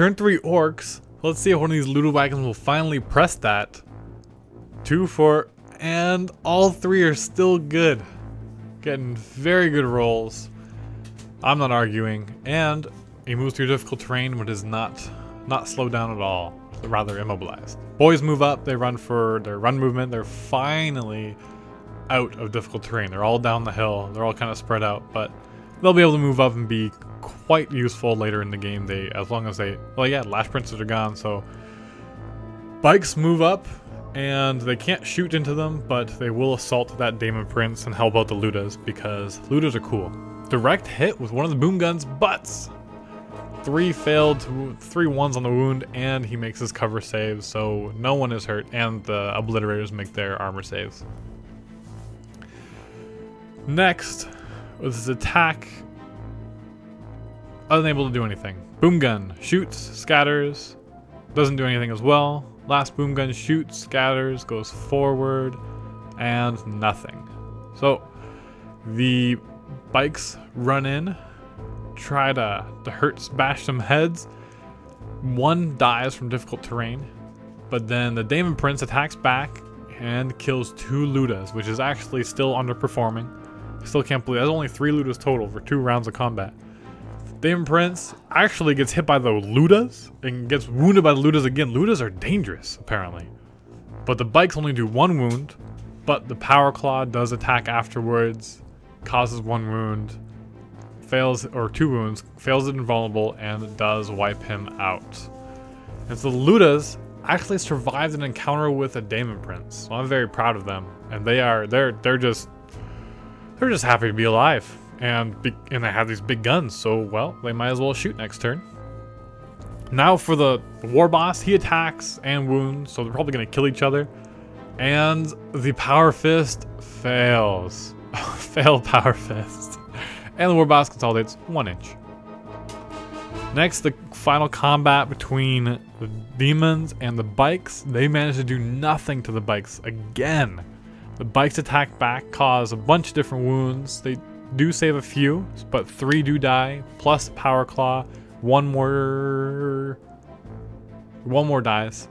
Turn 3 Orks. Let's see if one of these Luda wagons will finally press that. 2, 4, and all 3 are still good. Getting very good rolls. I'm not arguing. And he moves through difficult terrain, but is not slowed down at all. Rather immobilized. Boys move up, they run for their run movement. They're finally out of difficult terrain. They're all down the hill. They're all kind of spread out, but they'll be able to move up and be quite useful later in the game. As long as they, well, yeah, Lash Princes are gone, so bikes move up, and they can't shoot into them, but they will assault that Daemon Prince and help out the Ludas, because Ludas are cool. Direct hit with one of the boom guns, butts! 3 failed, 3 ones on the wound, and he makes his cover saves, so no one is hurt, and the Obliterators make their armor saves. Next, with his attack, unable to do anything. Boom gun shoots, scatters, doesn't do anything as well. Last boom gun shoots, scatters, goes forward, and nothing. So the bikes run in, try to bash some heads. One dies from difficult terrain, but then the Daemon Prince attacks back and kills 2 Ludas, which is actually still underperforming. Still can't believe there's only 3 Ludas total for 2 rounds of combat. Daemon Prince actually gets hit by the Ludas and gets wounded by the Ludas again. Ludas are dangerous, apparently. But the bikes only do 1 wound, but the Power Claw does attack afterwards, causes 1 wound, fails, or 2 wounds, fails it invulnerable, and does wipe him out. And so the Ludas actually survived an encounter with a Daemon Prince. So I'm very proud of them. And they're just happy to be alive. And they have these big guns, so, well, they might as well shoot next turn. Now for the War Boss, he attacks and wounds, so they're probably going to kill each other. And the Power Fist fails. Failed Power Fist. And the War Boss consolidates 1 inch. Next, the final combat between the demons and the bikes. They manage to do nothing to the bikes again. The bikes attack back, cause a bunch of different wounds. They do save a few, but 3 do die, plus Power Claw. One more dies,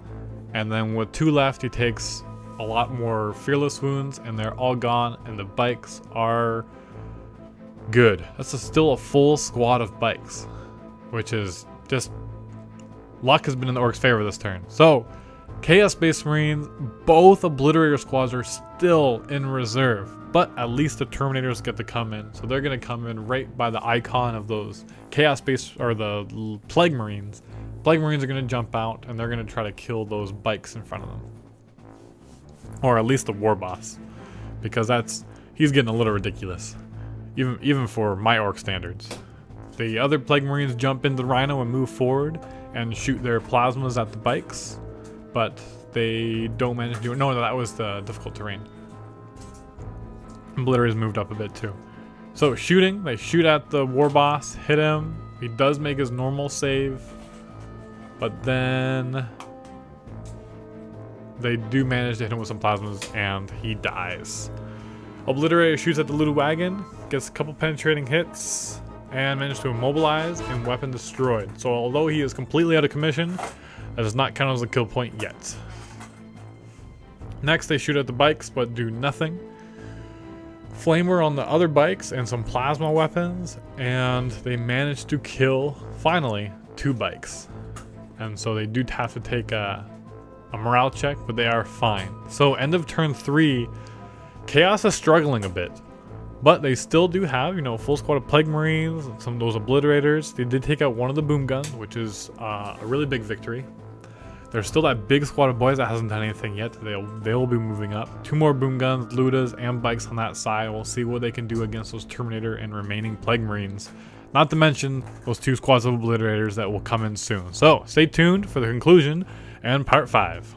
and then with 2 left, he takes a lot more fearless wounds, and they're all gone. And the bikes are good. That's still a full squad of bikes, which is just luck has been in the Orcs' favor this turn. So, Chaos Space Marines, both Obliterator squads are still in reserve. But at least the Terminators get to come in. So they're going to come in right by the icon of those Chaos Space, or the Plague Marines. Plague Marines are going to jump out, and they're going to try to kill those bikes in front of them. Or at least the War Boss. Because he's getting a little ridiculous. Even for my Orc standards. The other Plague Marines jump into the Rhino and move forward and shoot their plasmas at the bikes. But they don't manage to do it. No, that was the difficult terrain. Obliterators moved up a bit too. So shooting, they shoot at the War Boss, hit him. He does make his normal save, but then they do manage to hit him with some plasmas, and he dies. Obliterator shoots at the Luda wagon, gets a couple penetrating hits, and manages to immobilize and weapon destroyed. So although he is completely out of commission, that does not count as a kill point yet. Next, they shoot at the bikes, but do nothing. Flamer on the other bikes and some plasma weapons, and they manage to kill, finally, 2 bikes. And so they do have to take a morale check, but they are fine. So end of turn 3, Chaos is struggling a bit. But they still do have, a full squad of Plague Marines, some of those Obliterators. They did take out one of the boom guns, which is a really big victory. There's still that big squad of boys that hasn't done anything yet. They will be moving up. 2 more boom guns, Ludas, and bikes on that side. We'll see what they can do against those Terminator and remaining Plague Marines. Not to mention those 2 squads of Obliterators that will come in soon. So stay tuned for the conclusion and part 5.